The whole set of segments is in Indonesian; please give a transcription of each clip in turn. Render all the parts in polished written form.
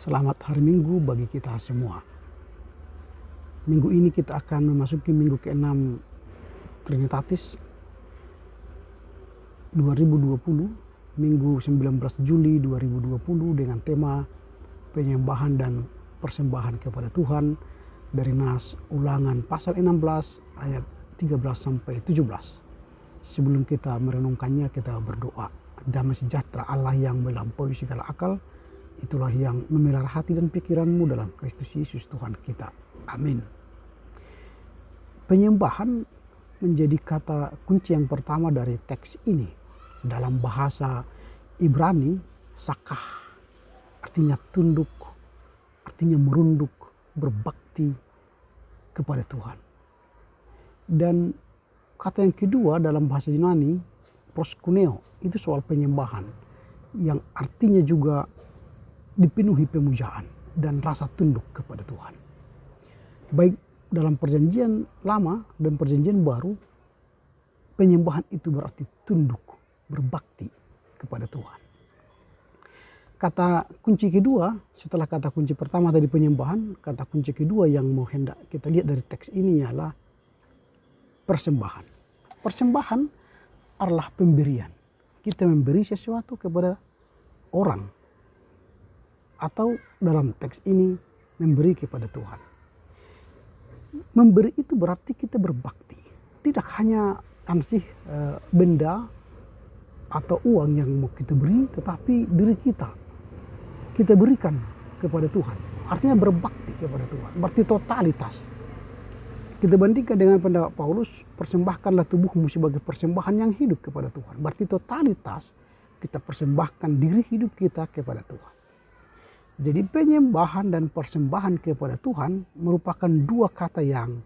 Selamat hari Minggu bagi kita semua. Minggu ini kita akan memasuki minggu ke-6 Trinitatis 2020, Minggu 19 Juli 2020 dengan tema penyembahan dan persembahan kepada Tuhan dari Nas Ulangan pasal 16 ayat 13 sampai 17. Sebelum kita merenungkannya, kita berdoa. Damai sejahtera Allah yang melampaui segala akal, itulah yang memelihara hati dan pikiranmu dalam Kristus Yesus Tuhan kita. Amin. Penyembahan menjadi kata kunci yang pertama dari teks ini. Dalam bahasa Ibrani, sakah artinya tunduk, artinya merunduk, berbakti kepada Tuhan. Dan kata yang kedua dalam bahasa Yunani, proskuneo, itu soal penyembahan yang artinya juga dipenuhi pemujaan dan rasa tunduk kepada Tuhan. Baik dalam perjanjian lama dan perjanjian baru, penyembahan itu berarti tunduk, berbakti kepada Tuhan. Kata kunci kedua, setelah kata kunci pertama tadi penyembahan, kata kunci kedua yang mau hendak kita lihat dari teks ini ialah persembahan. Persembahan adalah pemberian. Kita memberi sesuatu kepada orang, atau dalam teks ini memberi kepada Tuhan. Memberi itu berarti kita berbakti. Tidak hanya ansih benda atau uang yang mau kita beri, tetapi diri kita berikan kepada Tuhan. Artinya berbakti kepada Tuhan, berarti totalitas. Kita bandingkan dengan pendapat Paulus, persembahkanlah tubuhmu sebagai persembahan yang hidup kepada Tuhan. Berarti totalitas kita persembahkan diri hidup kita kepada Tuhan. Jadi penyembahan dan persembahan kepada Tuhan merupakan dua kata yang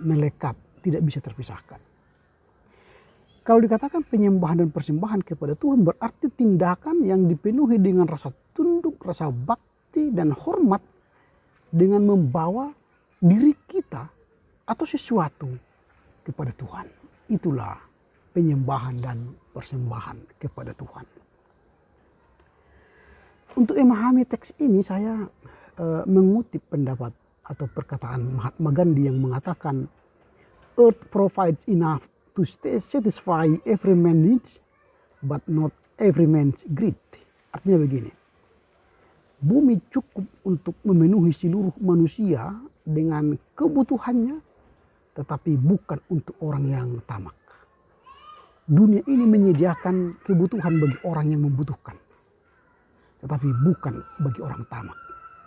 melekat, tidak bisa terpisahkan. Kalau dikatakan penyembahan dan persembahan kepada Tuhan berarti tindakan yang dipenuhi dengan rasa tunduk, rasa bakti dan hormat dengan membawa diri kita atau sesuatu kepada Tuhan. Itulah penyembahan dan persembahan kepada Tuhan. Untuk memahami teks ini saya mengutip pendapat atau perkataan Mahatma Gandhi yang mengatakan, "Earth provides enough to satisfy every man's needs, but not every man's greed." Artinya begini, bumi cukup untuk memenuhi seluruh manusia dengan kebutuhannya, tetapi bukan untuk orang yang tamak. Dunia ini menyediakan kebutuhan bagi orang yang membutuhkan, tetapi bukan bagi orang tamak.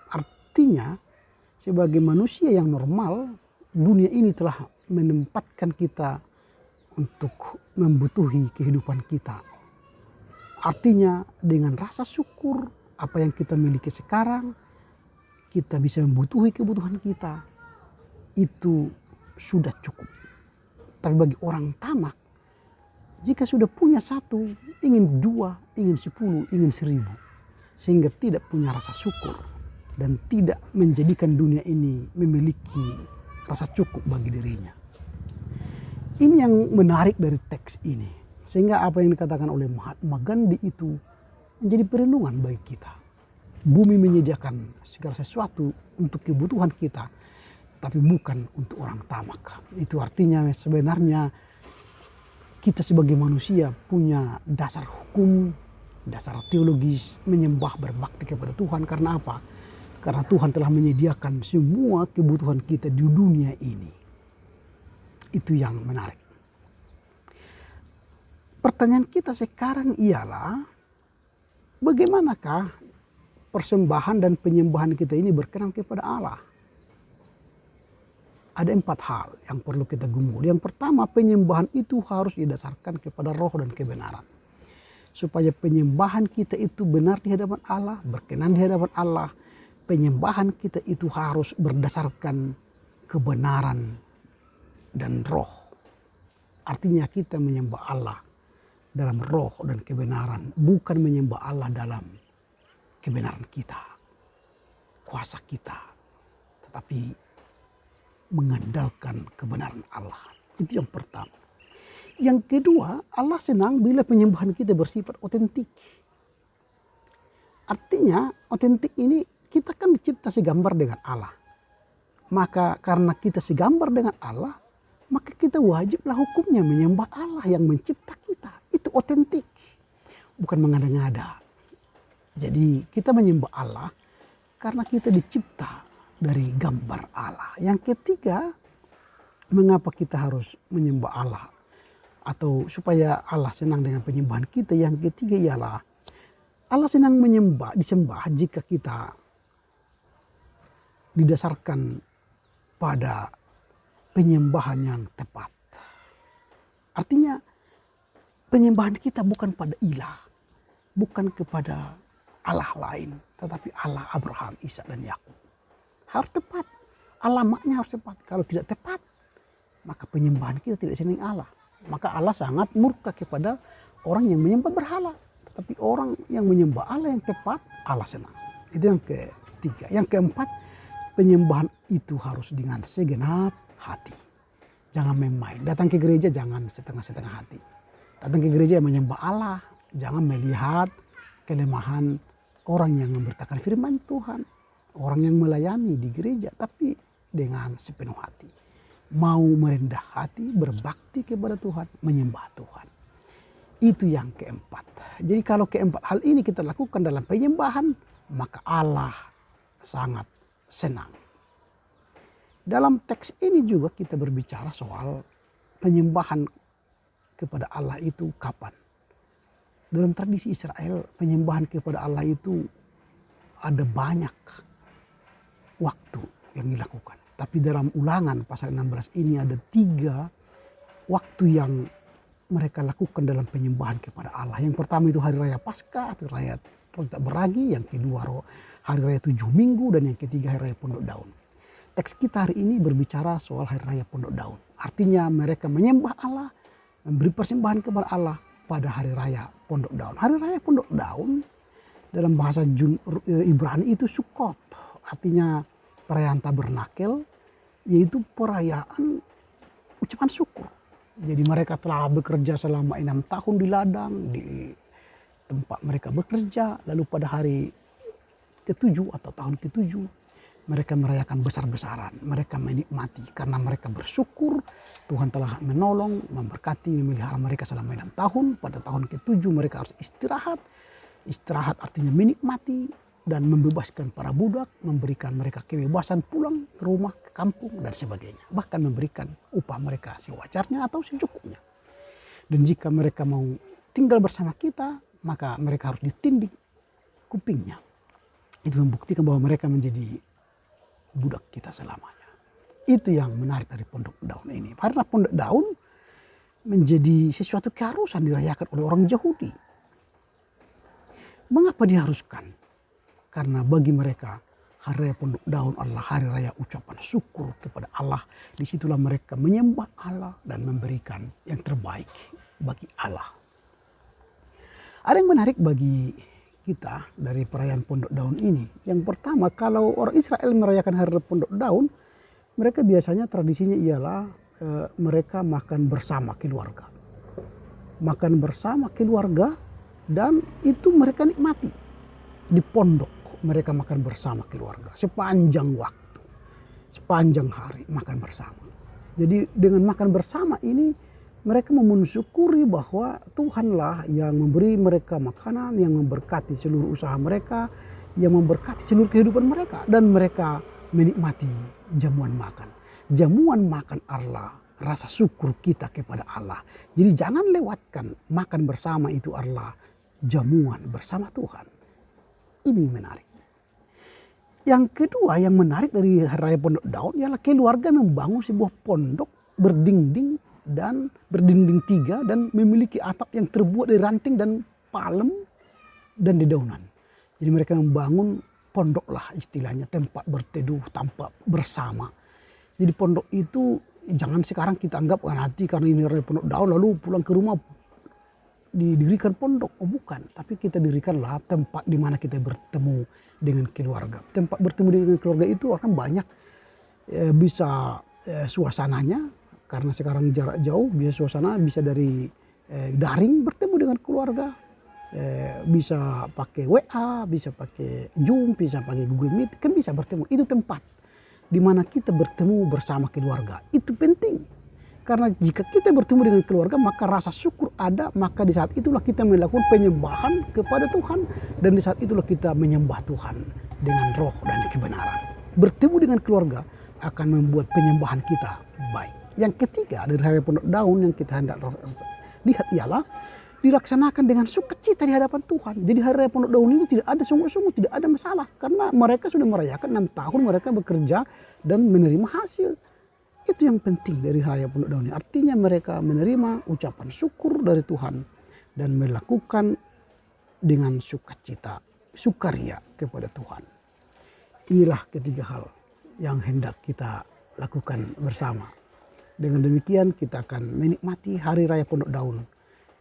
Artinya, sebagai manusia yang normal, dunia ini telah menempatkan kita untuk membutuhi kehidupan kita. Artinya, dengan rasa syukur apa yang kita miliki sekarang, kita bisa membutuhi kebutuhan kita, itu sudah cukup. Tapi bagi orang tamak, jika sudah punya satu, ingin dua, ingin 10, ingin 1000. Sehingga tidak punya rasa syukur dan tidak menjadikan dunia ini memiliki rasa cukup bagi dirinya. Ini yang menarik dari teks ini. Sehingga apa yang dikatakan oleh Mahatma Gandhi itu menjadi perenungan bagi kita. Bumi menyediakan segala sesuatu untuk kebutuhan kita, tapi bukan untuk orang tamak. Itu artinya sebenarnya kita sebagai manusia punya dasar hukum, dasar teologis menyembah berbakti kepada Tuhan. Karena apa? Karena Tuhan telah menyediakan semua kebutuhan kita di dunia ini. Itu yang menarik. Pertanyaan kita sekarang ialah, bagaimanakah persembahan dan penyembahan kita ini berkenan kepada Allah? Ada 4 hal yang perlu kita gumul. Yang pertama, penyembahan itu harus didasarkan kepada roh dan kebenaran. Supaya penyembahan kita itu benar di hadapan Allah, berkenan di hadapan Allah, penyembahan kita itu harus berdasarkan kebenaran dan roh. Artinya kita menyembah Allah dalam roh dan kebenaran, bukan menyembah Allah dalam kebenaran kita, kuasa kita, tetapi mengandalkan kebenaran Allah. Itu yang pertama. Yang kedua, Allah senang bila penyembahan kita bersifat otentik. Artinya otentik ini kita kan dicipta segambar dengan Allah. Maka karena kita segambar dengan Allah, maka kita wajiblah hukumnya menyembah Allah yang mencipta kita. Itu otentik, bukan mengada-ngada. Jadi kita menyembah Allah karena kita dicipta dari gambar Allah. Yang ketiga, mengapa kita harus menyembah Allah? Atau supaya Allah senang dengan penyembahan kita. Yang ketiga ialah Allah senang disembah jika kita didasarkan pada penyembahan yang tepat. Artinya penyembahan kita bukan pada ilah, bukan kepada Allah lain, tetapi Allah Abraham, Ishak dan Yakub. Harus tepat, alamatnya harus tepat. Kalau tidak tepat, maka penyembahan kita tidak senang Allah. Maka Allah sangat murka kepada orang yang menyembah berhala. Tetapi orang yang menyembah Allah yang tepat, Allah senang. Itu yang ketiga. Yang keempat, penyembahan itu harus dengan segenap hati. Jangan main-main. Datang ke gereja jangan setengah-setengah hati. Datang ke gereja menyembah Allah. Jangan melihat kelemahan orang yang memberitakan firman Tuhan. Orang yang melayani di gereja. Tapi dengan sepenuh hati. Mau merendah hati, berbakti kepada Tuhan, menyembah Tuhan. Itu yang keempat. Jadi kalau keempat hal ini kita lakukan dalam penyembahan, maka Allah sangat senang. Dalam teks ini juga kita berbicara soal penyembahan kepada Allah itu kapan. Dalam tradisi Israel, penyembahan kepada Allah itu ada banyak waktu yang dilakukan. Tapi dalam Ulangan pasal 16 ini ada 3 waktu yang mereka lakukan dalam penyembahan kepada Allah. Yang pertama itu hari raya Paskah, hari raya tak beragi. Yang kedua hari raya 7 minggu. Dan yang ketiga hari raya Pondok Daun. Teks kita hari ini berbicara soal hari raya Pondok Daun. Artinya mereka menyembah Allah, memberi persembahan kepada Allah pada hari raya Pondok Daun. Hari raya Pondok Daun dalam bahasa Ibrani itu Sukkot. Artinya perayaan tabernakel, yaitu perayaan ucapan syukur. Jadi mereka telah bekerja selama 6 tahun di ladang, di tempat mereka bekerja. Lalu pada hari ke-7 atau tahun ke-7, mereka merayakan besar-besaran. Mereka menikmati karena mereka bersyukur Tuhan telah menolong, memberkati, memelihara mereka selama 6 tahun. Pada tahun ke-7 mereka harus istirahat. Istirahat artinya menikmati dan membebaskan para budak, memberikan mereka kebebasan pulang ke rumah, ke kampung dan sebagainya. Bahkan memberikan upah mereka sewajarnya atau secukupnya. Dan jika mereka mau tinggal bersama kita, maka mereka harus ditindik kupingnya. Itu membuktikan bahwa mereka menjadi budak kita selamanya. Itu yang menarik dari Pondok Daun ini. Karena Pondok Daun menjadi sesuatu keharusan dirayakan oleh orang Yahudi. Mengapa diharuskan? Karena bagi mereka hari raya Pondok Daun adalah hari raya ucapan syukur kepada Allah. Disitulah mereka menyembah Allah dan memberikan yang terbaik bagi Allah. Ada yang menarik bagi kita dari perayaan Pondok Daun ini. Yang pertama, kalau orang Israel merayakan hari raya Pondok Daun, mereka biasanya tradisinya ialah mereka makan bersama keluarga. Makan bersama keluarga dan itu mereka nikmati di pondok. Mereka makan bersama keluarga sepanjang waktu, sepanjang hari makan bersama. Jadi dengan makan bersama ini mereka mensyukuri bahwa Tuhanlah yang memberi mereka makanan, yang memberkati seluruh usaha mereka, yang memberkati seluruh kehidupan mereka. Dan mereka menikmati jamuan makan. Jamuan makan Allah, rasa syukur kita kepada Allah. Jadi jangan lewatkan makan bersama itu adalah jamuan bersama Tuhan. Ini menarik. Yang kedua yang menarik dari hari raya Pondok Daun ialah keluarga membangun sebuah pondok berdinding 3 dan memiliki atap yang terbuat dari ranting dan palem dan dedaunan. Jadi mereka membangun pondok lah istilahnya, tempat berteduh, tempat bersama. Jadi pondok itu jangan sekarang kita anggap nanti karena ini raya Pondok Daun lalu pulang ke rumah didirikan pondok. Oh bukan, tapi kita dirikanlah tempat di mana kita bertemu dengan keluarga. Tempat bertemu dengan keluarga itu akan banyak bisa suasananya karena sekarang jarak jauh, bisa suasana bisa dari daring bertemu dengan keluarga, bisa pakai WA, bisa pakai Zoom, bisa pakai Google Meet, kan bisa bertemu. Itu tempat di mana kita bertemu bersama keluarga. Itu penting. Karena jika kita bertemu dengan keluarga, maka rasa syukur ada, maka di saat itulah kita melakukan penyembahan kepada Tuhan. Dan di saat itulah kita menyembah Tuhan dengan roh dan kebenaran. Bertemu dengan keluarga akan membuat penyembahan kita baik. Yang ketiga dari Hari Pondok Daun yang kita hendak lihat ialah dilaksanakan dengan sukacita di hadapan Tuhan. Jadi Hari Raya Pondok Daun ini tidak ada sungguh-sungguh, tidak ada masalah. Karena mereka sudah merayakan 6 tahun mereka bekerja dan menerima hasil. Itu yang penting dari Hari Raya Pondok Daun ini. Artinya mereka menerima ucapan syukur dari Tuhan dan melakukan dengan sukacita, sukaria kepada Tuhan. Inilah ketiga hal yang hendak kita lakukan bersama. Dengan demikian kita akan menikmati Hari Raya Pondok Daun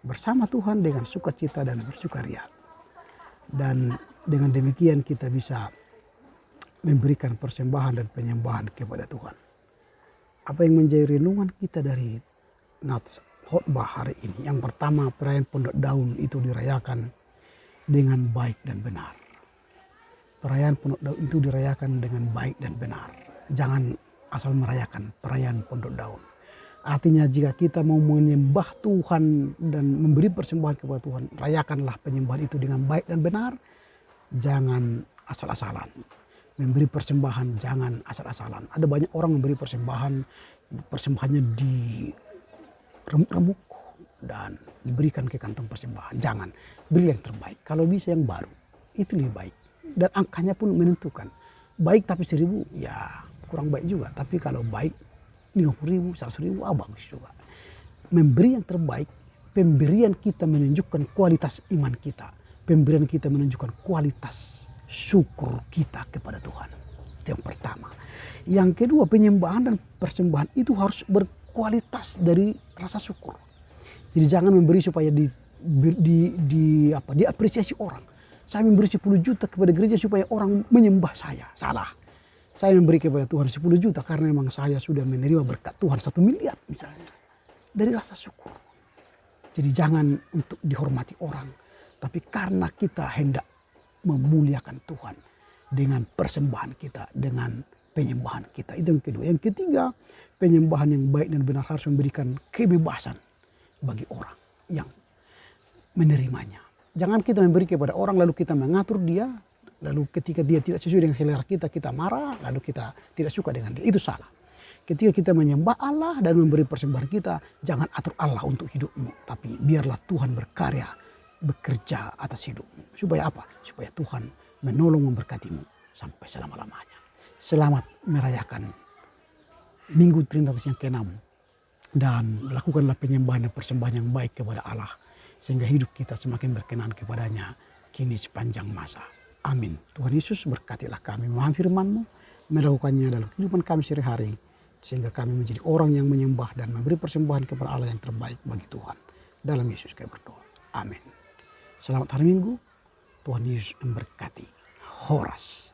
bersama Tuhan dengan sukacita dan bersukaria. Dan dengan demikian kita bisa memberikan persembahan dan penyembahan kepada Tuhan. Apa yang menjadi renungan kita dari Nats khotbah hari ini? Yang pertama, perayaan Pondok Daun itu dirayakan dengan baik dan benar. Perayaan Pondok Daun itu dirayakan dengan baik dan benar. Jangan asal merayakan perayaan Pondok Daun. Artinya jika kita mau menyembah Tuhan dan memberi persembahan kepada Tuhan, rayakanlah penyembahan itu dengan baik dan benar. Jangan asal-asalan. Memberi persembahan jangan asal-asalan. Ada banyak orang memberi persembahannya di remuk-remuk dan diberikan ke kantong persembahan. Jangan, beri yang terbaik. Kalau bisa yang baru, itu lebih baik. Dan angkanya pun menentukan. Baik tapi 1.000, ya kurang baik juga. Tapi kalau baik 50.000, 100.000, bagus juga. Memberi yang terbaik, pemberian kita menunjukkan kualitas iman kita. Pemberian kita menunjukkan kualitas syukur kita kepada Tuhan. Itu yang pertama. Yang kedua, penyembahan dan persembahan itu harus berkualitas dari rasa syukur. Jadi jangan memberi supaya diapresiasi orang. Saya memberi 10 juta kepada gereja supaya orang menyembah saya. Salah. Saya memberi kepada Tuhan 10 juta karena memang saya sudah menerima berkat Tuhan 1 miliar misalnya. Dari rasa syukur. Jadi jangan untuk dihormati orang. Tapi karena kita hendak memuliakan Tuhan dengan persembahan kita, dengan penyembahan kita. Itu yang kedua. Yang ketiga, penyembahan yang baik dan benar harus memberikan kebebasan bagi orang yang menerimanya. Jangan kita memberi kepada orang lalu kita mengatur dia, lalu ketika dia tidak sesuai dengan selera kita, kita marah, lalu kita tidak suka dengan dia. Itu salah. Ketika kita menyembah Allah dan memberi persembahan kita, jangan atur Allah untuk hidupmu, tapi biarlah Tuhan berkarya, bekerja atas hidupmu. Supaya apa? Supaya Tuhan menolong memberkatimu sampai selama-lamanya. Selamat merayakan Minggu Trinitatis yang ke-6. Dan lakukanlah penyembahan dan persembahan yang baik kepada Allah. Sehingga hidup kita semakin berkenan kepadanya kini sepanjang masa. Amin. Tuhan Yesus berkatilah kami memahami firman-Mu, melakukannya dalam kehidupan kami sehari-hari. Sehingga kami menjadi orang yang menyembah dan memberi persembahan kepada Allah yang terbaik bagi Tuhan. Dalam Yesus kami berdoa. Amin. Selamat hari Minggu, Tuhan Yesus memberkati. Horas.